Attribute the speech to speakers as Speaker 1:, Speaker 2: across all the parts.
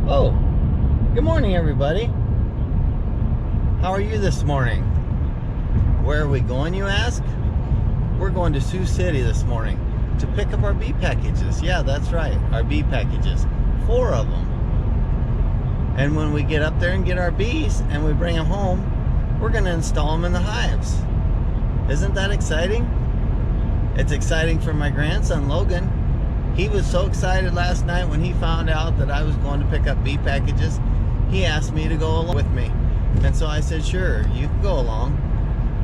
Speaker 1: Oh, good morning everybody. How are you this morning? Where are we going, you ask? We're going to Sioux City this morning to pick up our bee packages. Yeah, that's right, our bee packages. 4 of them. And when we get up there and get our bees and we bring them home, we're going to install them in the hives. Isn't that exciting? It's exciting for my grandson, Logan. He was so excited last night when he found out that I was going to pick up bee packages. He asked me to go along with me. And so I said, sure, you can go along.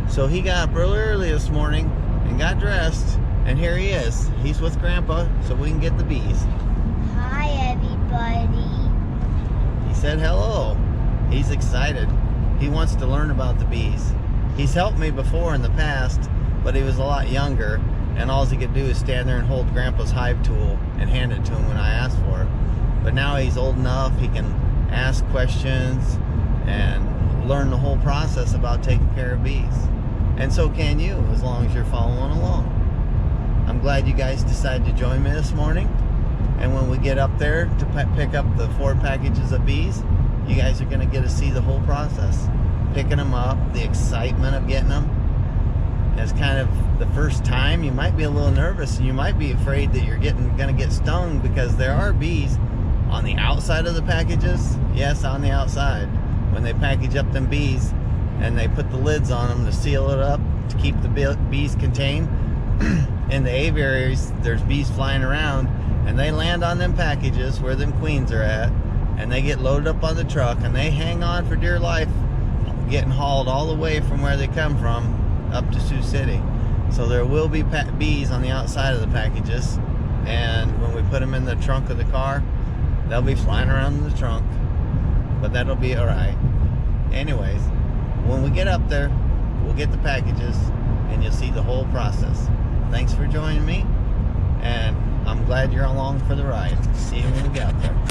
Speaker 1: So he got up really early this morning and got dressed. And here he is. He's with Grandpa so we can get the bees.
Speaker 2: Hi, everybody.
Speaker 1: He said hello. He's excited. He wants to learn about the bees. He's helped me before in the past, but he was a lot younger. And all he could do is stand there and hold Grandpa's hive tool and hand it to him when I asked for it. But now he's old enough, he can ask questions and learn the whole process about taking care of bees. And so can you, as long as you're following along. I'm glad you guys decided to join me this morning. And when we get up there to pick up the 4 packages of bees, you guys are going to get to see the whole process. Picking them up, the excitement of getting them. It's kind of the first time. You might be a little nervous and you might be afraid that you're gonna get stung, because there are bees on the outside of the packages. Yes, on the outside. When they package up them bees and they put the lids on them to seal it up to keep the bees contained. In the aviaries, there's bees flying around and they land on them packages where them queens are at, and they get loaded up on the truck and they hang on for dear life, getting hauled all the way from where they come from up to Sioux City. So there will be bees on the outside of the packages, and when we put them in the trunk of the car, they'll be flying around in the trunk, but that'll be all right. Anyways, when we get up there, we'll get the packages and you'll see the whole process. Thanks for joining me, and I'm glad you're along for the ride. See you when we get up there.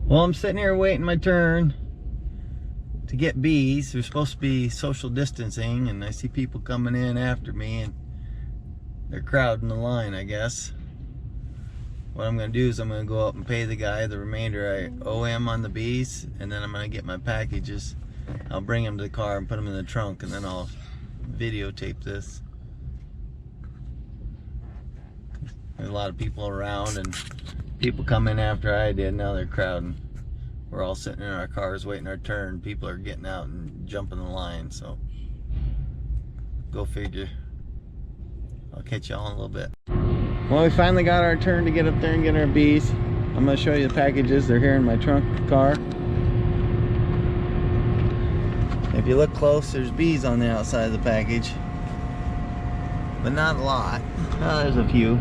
Speaker 1: Well, I'm sitting here waiting my turn to get bees. There's supposed to be social distancing, and I see people coming in after me and they're crowding the line, I guess. What I'm going to do is I'm going to go up and pay the guy the remainder I owe him on the bees, and then I'm going to get my packages. I'll bring them to the car and put them in the trunk, and then I'll videotape this. There's a lot of people around, and people come in after I did. Now they're crowding. We're all sitting in our cars waiting our turn. People are getting out and jumping the line, so go figure. I'll catch y'all in a little bit. Well, we finally got our turn to get up there and get our bees. I'm going to show you the packages. They're here in my trunk car. If you look close, there's bees on the outside of the package, but not a lot. Oh, there's a few.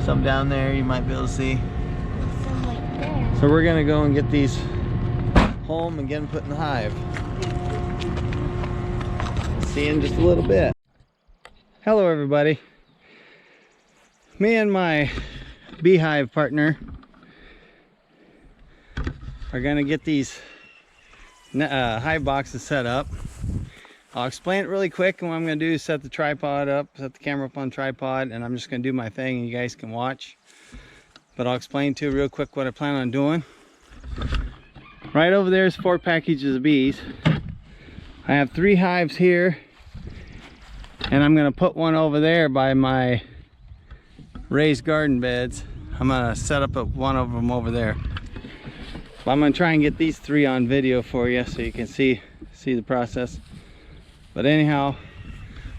Speaker 1: Some down there you might be able to see. So we're gonna go and get these home and get them put in the hive. See you in just a little bit. Hello everybody. Me and my beehive partner are gonna get these hive boxes set up. I'll explain it really quick, and what I'm gonna do is set the tripod up, set the camera up on tripod, and I'm just gonna do my thing and you guys can watch. But I'll explain to you real quick what I plan on doing. Right over there is 4 packages of bees. I have 3 hives here, and I'm gonna put one over there by my raised garden beds. I'm gonna set up one of them over there. But I'm gonna try and get these 3 on video for you so you can see the process. But anyhow,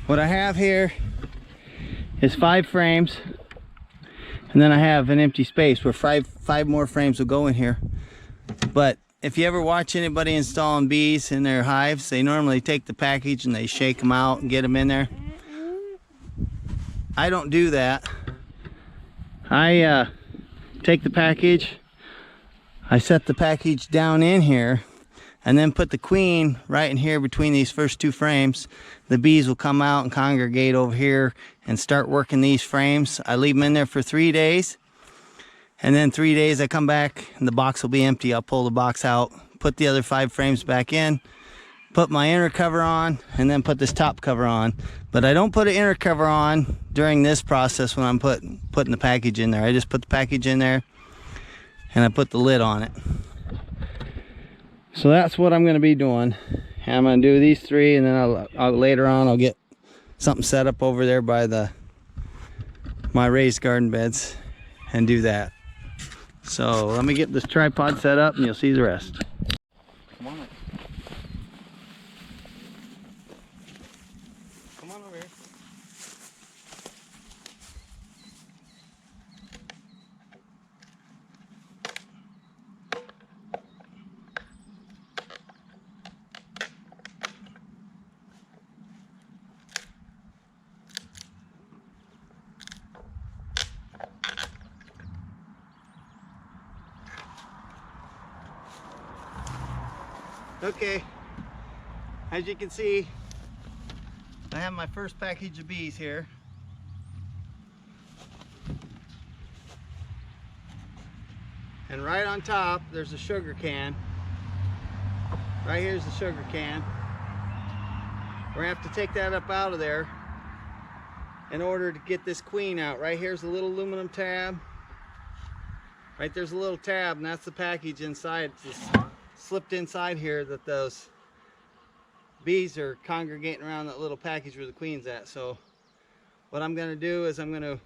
Speaker 1: what I have here is 5 frames. And then I have an empty space where five more frames will go in here. But if you ever watch anybody installing bees in their hives, they normally take the package and they shake them out and get them in there. I don't do that. I take the package, I set the package down in here, and then put the queen right in here between these first 2 frames. The bees will come out and congregate over here and start working these frames. I leave them in there for 3 days, and then 3 days I come back and the box will be empty. I'll pull the box out, put the other 5 frames back in, put my inner cover on, and then put this top cover on. But I don't put an inner cover on during this process when I'm putting the package in there. I just put the package in there and I put the lid on it. So that's what I'm going to be doing. I'm going to do these 3, and then I'll later on I'll get something set up over there by my raised garden beds and do that. So let me get this tripod set up and you'll see the rest. Come on. Come on over here. Okay, as you can see, I have my first package of bees here. And right on top, there's a sugar can. Right here's the sugar can. We're gonna have to take that up out of there in order to get this queen out. Right here's a little aluminum tab. Right there's a little tab, and that's the package inside. It's just slipped inside here that those bees are congregating around that little package where the queen's at. So what I'm going to do is I'm going to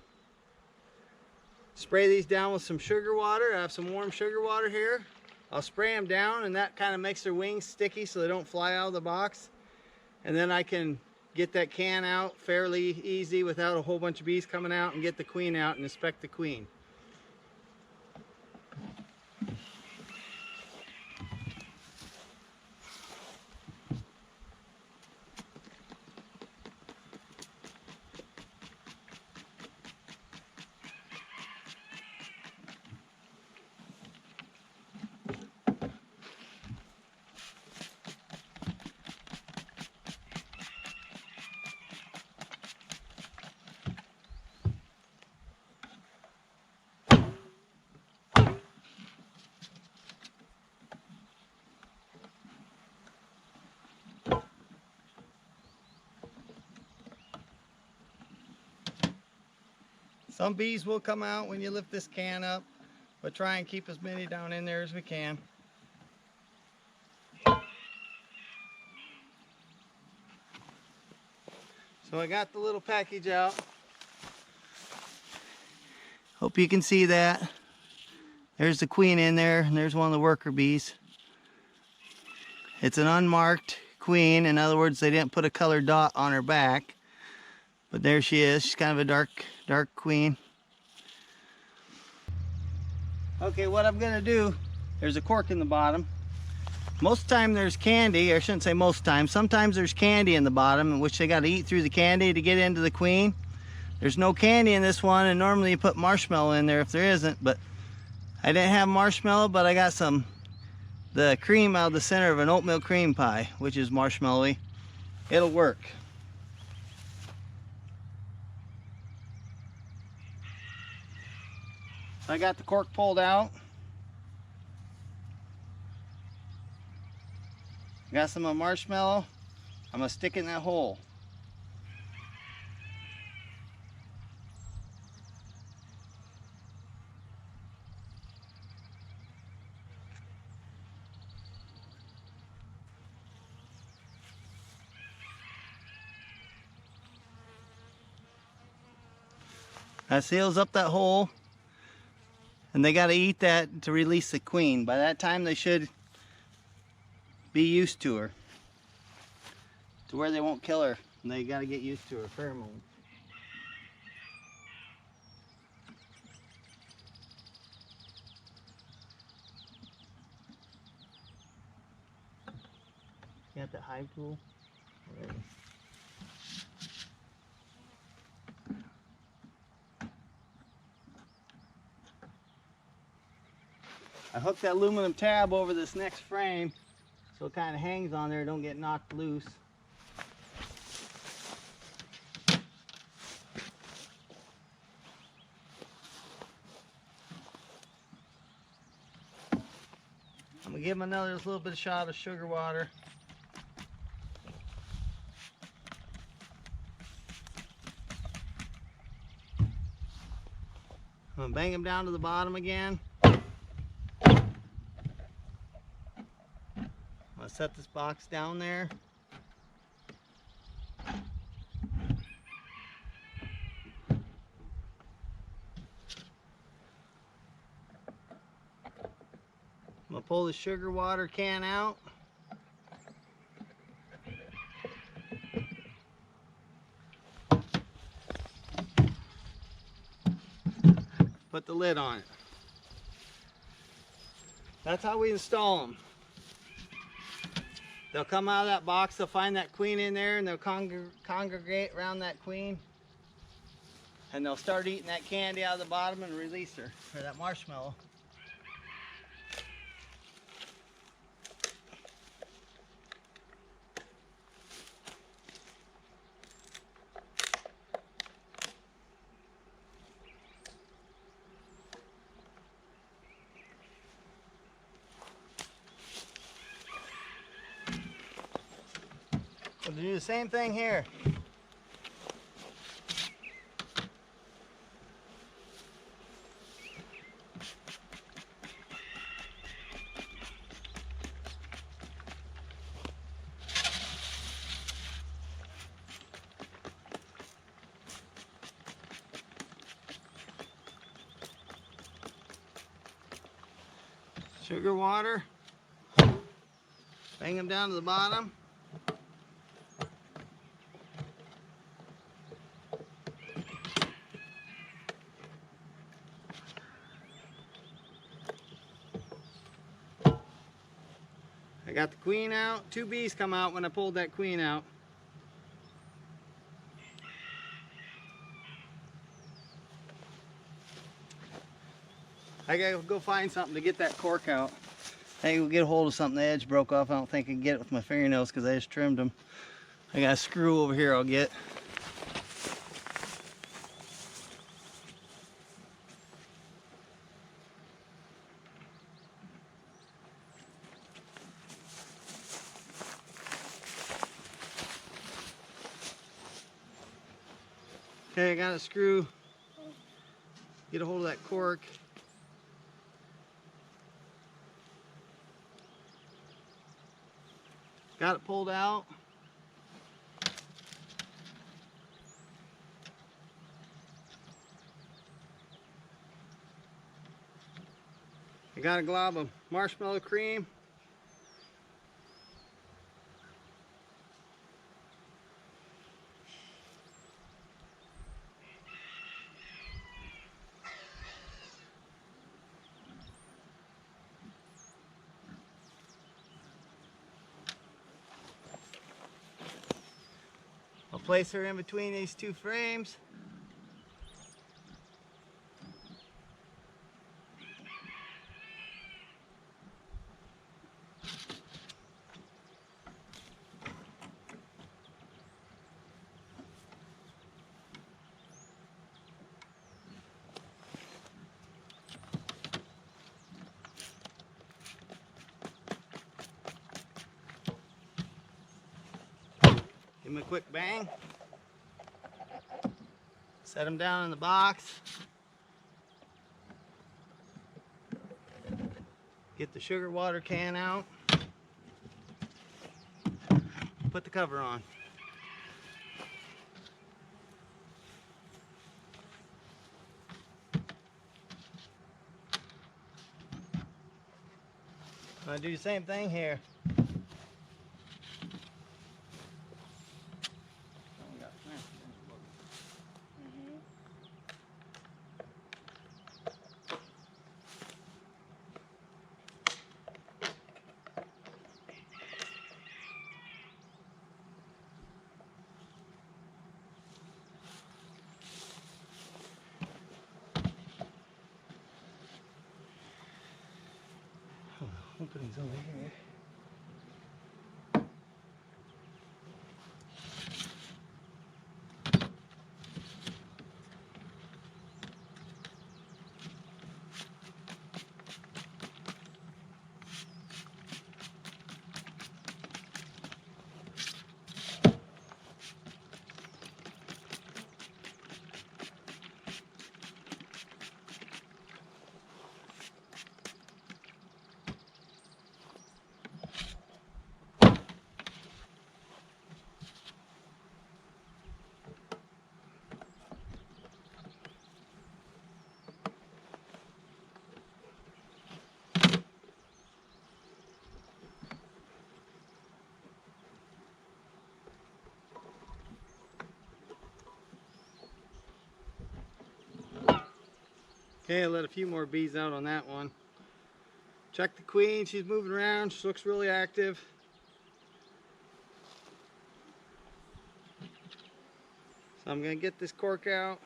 Speaker 1: spray these down with some sugar water. I have some warm sugar water here. I'll spray them down, and that kind of makes their wings sticky so they don't fly out of the box. And then I can get that can out fairly easy without a whole bunch of bees coming out, and get the queen out and inspect the queen. Some bees will come out when you lift this can up, but try and keep as many down in there as we can. So I got the little package out. Hope you can see that. There's the queen in there, and there's one of the worker bees. It's an unmarked queen. In other words, they didn't put a colored dot on her back. But there she is. She's kind of a dark queen. Okay, what I'm gonna do, there's a cork in the bottom. Most of the time there's candy, or I shouldn't say most times. Sometimes there's candy in the bottom, in which they gotta eat through the candy to get into the queen. There's no candy in this one, and normally you put marshmallow in there if there isn't, but I didn't have marshmallow, but I got the cream out of the center of an oatmeal cream pie, which is marshmallowy. It'll work. I got the cork pulled out. Got some marshmallow. I'm gonna stick it in that hole. That seals up that hole. And they got to eat that to release the queen. By that time they should be used to her, to where they won't kill her. And they got to get used to her pheromone. You got that hive tool? Right. I hooked that aluminum tab over this next frame so it kind of hangs on there, don't get knocked loose. I'm gonna give them another little bit of shot of sugar water. I'm gonna bang them down to the bottom again. set this box down there. I'm gonna pull the sugar water can out. Put the lid on it. That's how we install them. They'll come out of that box, they'll find that queen in there, and they'll congregate around that queen. And they'll start eating that candy out of the bottom and release her, or that marshmallow. We'll do the same thing here. Sugar water. Bang them down to the bottom. I got the queen out. 2 bees come out when I pulled that queen out. I gotta go find something to get that cork out. I gotta get a hold of something. The edge broke off. I don't think I can get it with my fingernails because I just trimmed them. I got a screw over here I'll get. Okay, I got a screw. Get a hold of that cork. Got it pulled out. I got a glob of marshmallow cream. I'll place her in between these 2 frames. Give them a quick bang. Set them down in the box. Get the sugar water can out. Put the cover on. I'm gonna do the same thing here. Opening's over here. Okay, I let a few more bees out on that one. Check the queen, she's moving around, she looks really active. So I'm gonna get this cork out.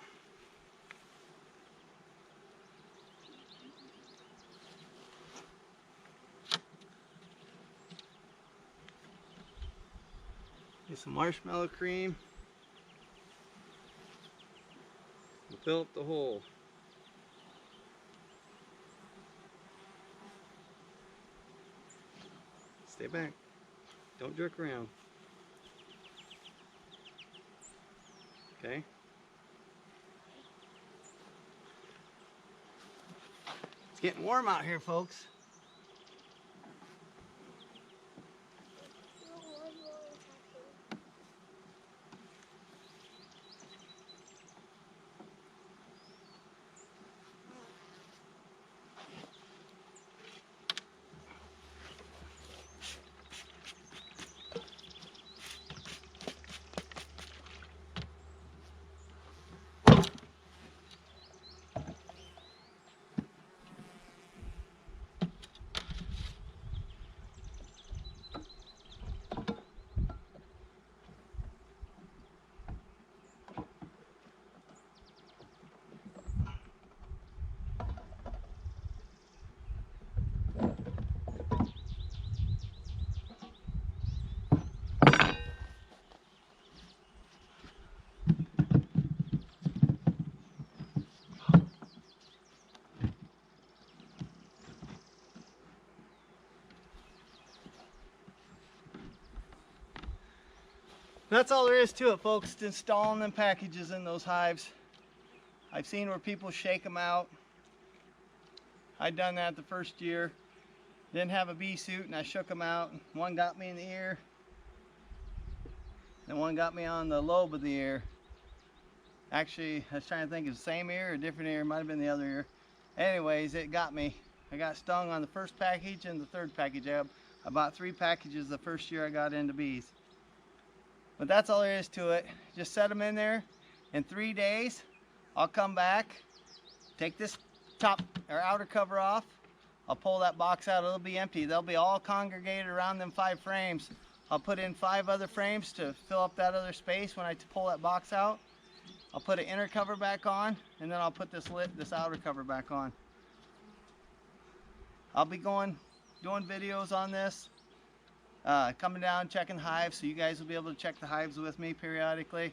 Speaker 1: Get some marshmallow cream. And fill up the hole. Stay back. Don't jerk around. Okay. It's getting warm out here, folks. That's all there is to it, folks. It's installing them packages in those hives. I've seen where people shake them out. I'd done that the first year. Didn't have a bee suit and I shook them out. One got me in the ear. And one got me on the lobe of the ear. Actually, I was trying to think of the same ear or different ear. It might have been the other ear. Anyways, it got me. I got stung on the first package and the third package. I bought 3 packages the first year I got into bees. But that's all there is to it. Just set them in there. In 3 days, I'll come back, take this top or outer cover off. I'll pull that box out. It'll be empty. They'll be all congregated around them 5 frames. I'll put in 5 other frames to fill up that other space when I pull that box out. I'll put an inner cover back on, and then I'll put this outer cover back on. I'll be doing videos on this. Coming down, checking hives, so you guys will be able to check the hives with me periodically.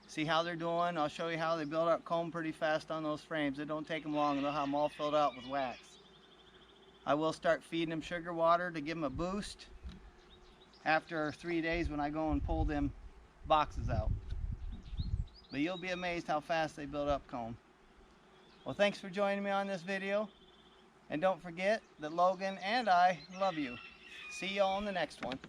Speaker 1: See how they're doing. I'll show you how they build up comb pretty fast on those frames. It don't take them long, and they'll have them all filled out with wax. I will start feeding them sugar water to give them a boost after 3 days when I go and pull them boxes out. But you'll be amazed how fast they build up comb. Well, thanks for joining me on this video. And don't forget that Logan and I love you. See you all in the next one.